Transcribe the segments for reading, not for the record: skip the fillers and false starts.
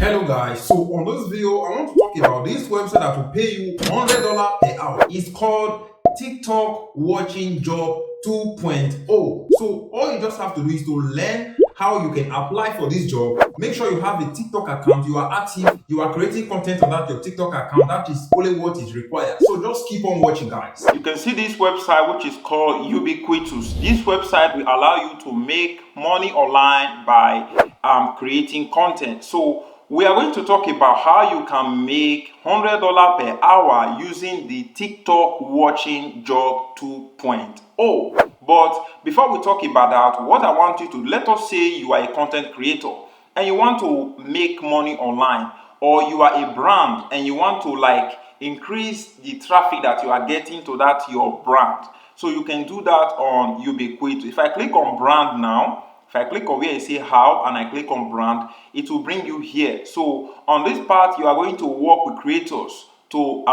Hello guys, so on this video I want to talk about this website that will pay you $100 per hour. It's called TikTok Watching Job 2.0. So all you just have to do is to learn how you can apply for this job. Make sure you have a TikTok account, you are active, you are creating content on your TikTok account. That is only what is required. So just keep on watching, guys. You can see this website, which is called Ubiquitous. This website will allow you to make money online by creating content. So we are going to talk about how you can make $100 per hour using the TikTok Watching Job 2.0. But before we talk about that, what I want you to, let us say you are a content creator and you want to make money online, or you are a brand and you want to increase the traffic that you are getting to that your brand. So you can do that on Ubiquitous. If I click on brand now, if I click on where you say how and I click on brand, it will bring you here. So on this part, you are going to work with creators to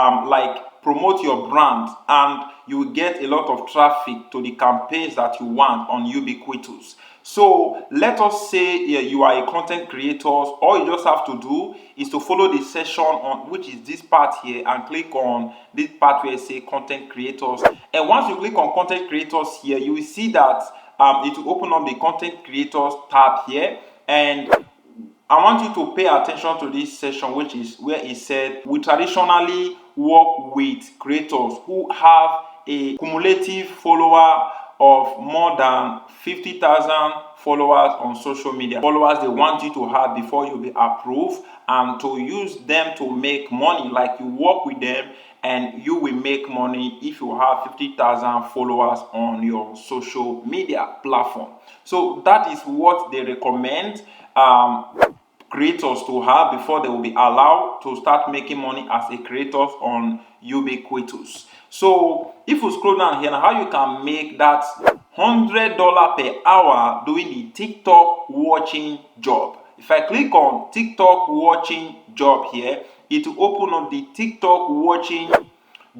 promote your brand, and you will get a lot of traffic to the campaigns that you want on Ubiquitous. So let us say you are a content creator. All you just have to do is to follow the session on which is this part here, and click on this part where it say content creators. And once you click on content creators here, you will see that it will open up the content creators tab here. And I want you to pay attention to this section, which is where it said we traditionally work with creators who have a cumulative follower of more than 50,000 followers on social media. Followers they want you to have before you be approved, and to use them to make money. Like, you work with them and you will make money if you have 50,000 followers on your social media platform. So that is what they recommend creators to have before they will be allowed to start making money as a creator on Ubiquitous. So if you scroll down here, now how you can make that $100 per hour doing the TikTok watching job. If I click on TikTok watching job here, it will open up the TikTok watching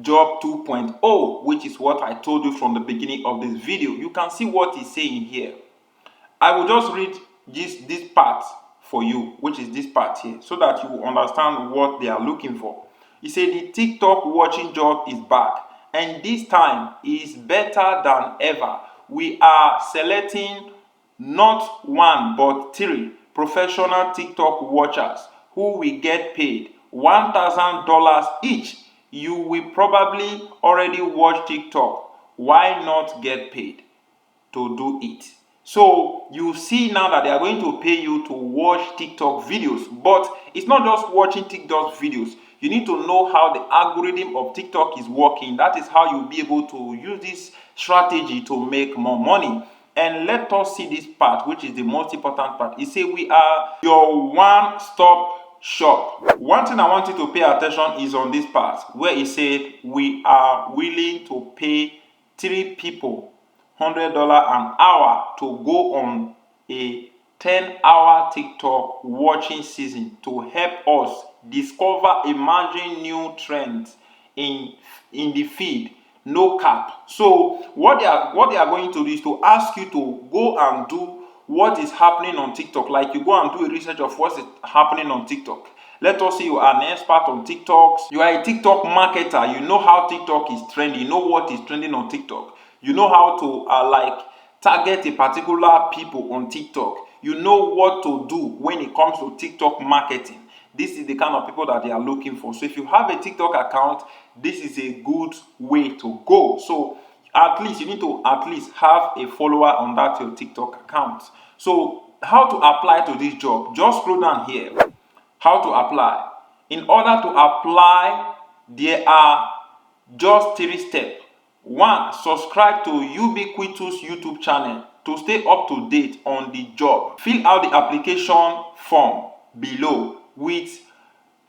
job 2.0, which is what I told you from the beginning of this video. You can see what it's saying here. I will just read this part for you, which is this part here, so that you will understand what they are looking for. He said the TikTok watching job is back, and this time is better than ever. We are selecting not one but 3 professional TikTok watchers who will get paid $1,000 each. You will probably already watch TikTok. Why not get paid to do it? So you see now that they are going to pay you to watch TikTok videos. But it's not just watching TikTok videos. You need to know how the algorithm of TikTok is working. That is how you'll be able to use this strategy to make more money. And let us see this part, which is the most important part. It says we are your one-stop shop. One thing I want you to pay attention is on this part where it said we are willing to pay 3 people $100 an hour to go on a 10-hour TikTok watching season to help us discover emerging new trends in the feed. No cap. So what they are going to do is to ask you to go and do what is happening on TikTok. Like, you go and do a research of what's happening on TikTok. Let us say you are an expert on TikToks. You are a TikTok marketer. You know how TikTok is trending. You know what is trending on TikTok. You know how to target a particular people on TikTok. You know what to do when it comes to TikTok marketing. This is the kind of people that they are looking for. So if you have a TikTok account, this is a good way to go. So at least you need to at least have a follower on that your TikTok account. So how to apply to this job? Just scroll down here. How to apply? In order to apply, there are just 3 steps. 1. Subscribe to Ubiquitous YouTube channel to stay up to date on the job. Fill out the application form below with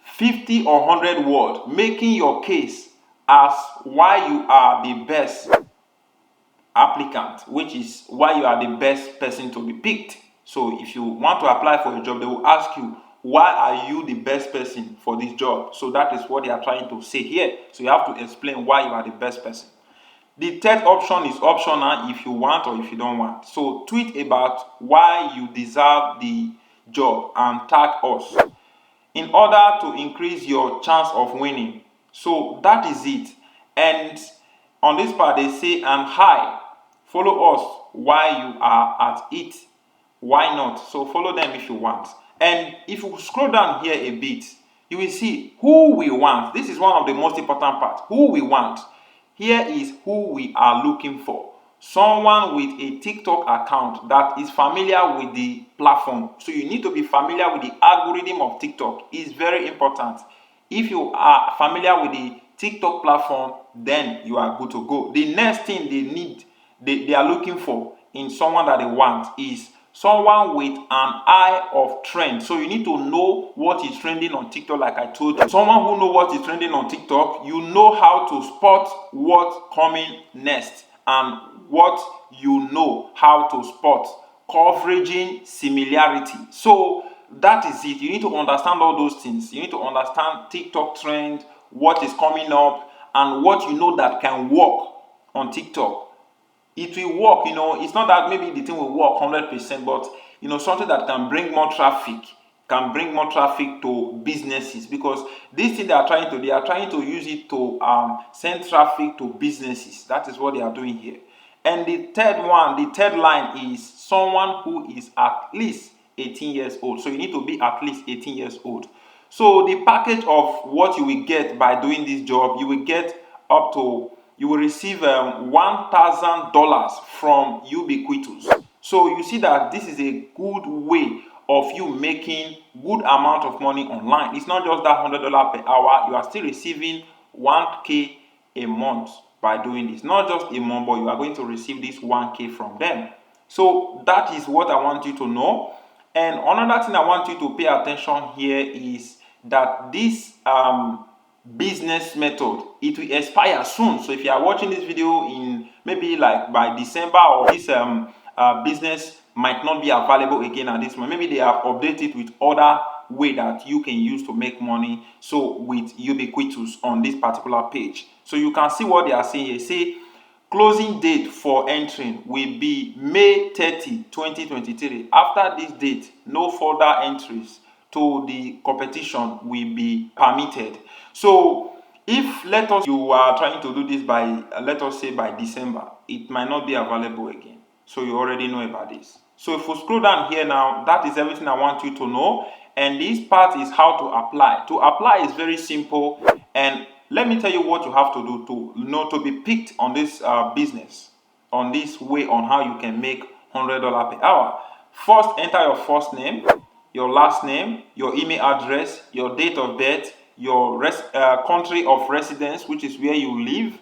50 or 100 words, making your case as why you are the best applicant, which is why you are the best person to be picked. So if you want to apply for a job, they will ask you, why are you the best person for this job? So that is what they are trying to say here. So you have to explain why you are the best person. The third option is optional if you want or if you don't want. So tweet about why you deserve the job and tag us. in order to increase your chance of winning. So that is it. And on this part they say, and hi, follow us while you are at it. Why not? So follow them if you want. And if you scroll down here a bit, you will see who we want. This is one of the most important parts. Who we want. Here is who we are looking for. Someone with a TikTok account that is familiar with the platform. So you need to be familiar with the algorithm of TikTok. It's very important. If you are familiar with the TikTok platform, then you are good to go. The next thing they are looking for in someone that they want is someone with an eye of trend. So you need to know what is trending on TikTok, like I told you. Someone who knows what is trending on TikTok, you know how to spot what's coming next, and what you know how to spot coveraging similarity. So that is it. You need to understand all those things. You need to understand TikTok trend, what is coming up, and what you know that can work on TikTok. It will work, it's not that maybe the thing will work 100%, but something that can bring more traffic, to businesses, because this thing they are trying to use it to send traffic to businesses. That is what they are doing here. And the third line is someone who is at least 18 years old. So you need to be at least 18 years old. So the package of what you will get by doing this job, you will receive $1,000 from Ubiquitous. So you see that this is a good way of you making good amount of money online. It's not just that $100 per hour. You are still receiving 1K a month by doing this. Not just a month, but you are going to receive this 1K from them. So that is what I want you to know. And another thing I want you to pay attention here is that this business method, it will expire soon. So if you are watching this video in maybe like by December, or this business might not be available again at this moment. Maybe they have updated with other way that you can use to make money. So with Ubiquitous on this particular page, so you can see what they are saying here. Say closing date for entering will be May 30, 2023. After this date, no further entries to the competition will be permitted. So if you are trying to do this by let us say by December, it might not be available again. So you already know about this. So if we scroll down here now, that is everything I want you to know. And this part is how to apply. To apply is very simple, and let me tell you what you have to do to be picked on this business, on this way on how you can make $100 per hour. First, enter your first name, your last name, your email address, your date of birth, your country of residence, which is where you live,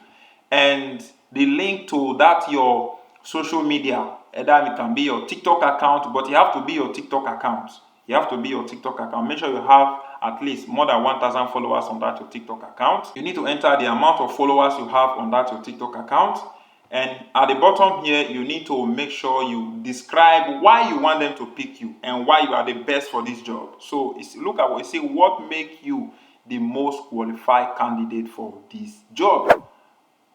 and the link to that your social media. Either it can be your TikTok account, but you have to be your TikTok account. Make sure you have at least more than 1,000 followers on that your TikTok account. You need to enter the amount of followers you have on that your TikTok account. And at the bottom here, you need to make sure you describe why you want them to pick you and why you are the best for this job. So look at what you say, what makes you the most qualified candidate for this job.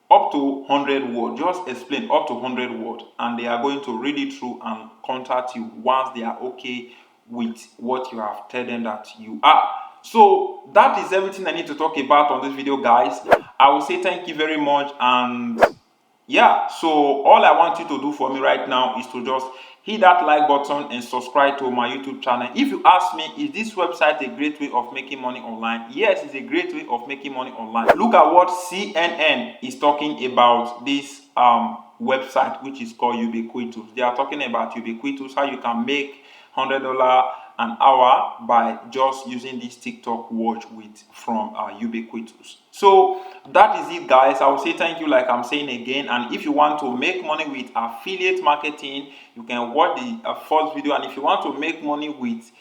Up to 100 words. Just explain up to 100 words, and they are going to read it through and contact you once they are okay with what you have told them that you are. So that is everything I need to talk about on this video, guys. I will say thank you very much, and yeah, so all I want you to do for me right now is to just hit that like button and subscribe to my YouTube channel. If you ask me, is this website a great way of making money online? Yes, it's a great way of making money online. Look at what CNN is talking about this website, which is called Ubiquitous. They are talking about Ubiquitous, how you can make $100 an hour by just using this TikTok watch from Ubiquitous. So that is it, guys. I will say thank you like I'm saying again. And if you want to make money with affiliate marketing, you can watch the first video. And if you want to make money with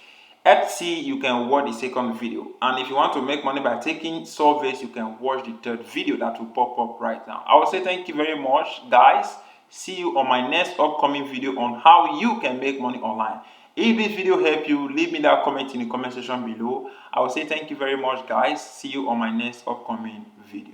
Etsy, you can watch the second video. And if you want to make money by taking surveys, you can watch the third video that will pop up right now. I will say thank you very much, guys. See you on my next upcoming video on how you can make money online. If this video helped you, leave me that comment in the comment section below. I will say thank you very much, guys. See you on my next upcoming video.